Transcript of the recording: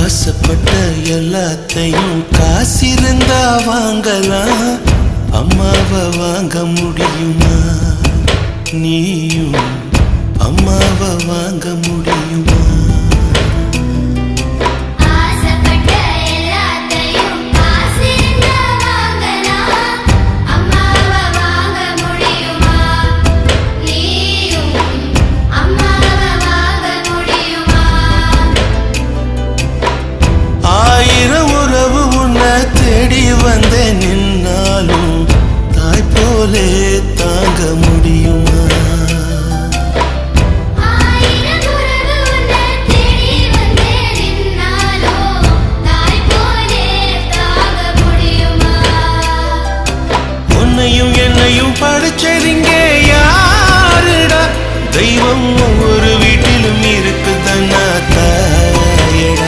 ஆசைப்பட்ட எல்லாத்தையும் காசிருந்தா வாங்கலாம், அம்மாவை வாங்க முடியுமா? நீயும் அம்மாவை வாங்க முடியுமா? ஆயிரம் உறவு உன்னை தேடி வந்தேன், நின்னாலும் தாய் போலே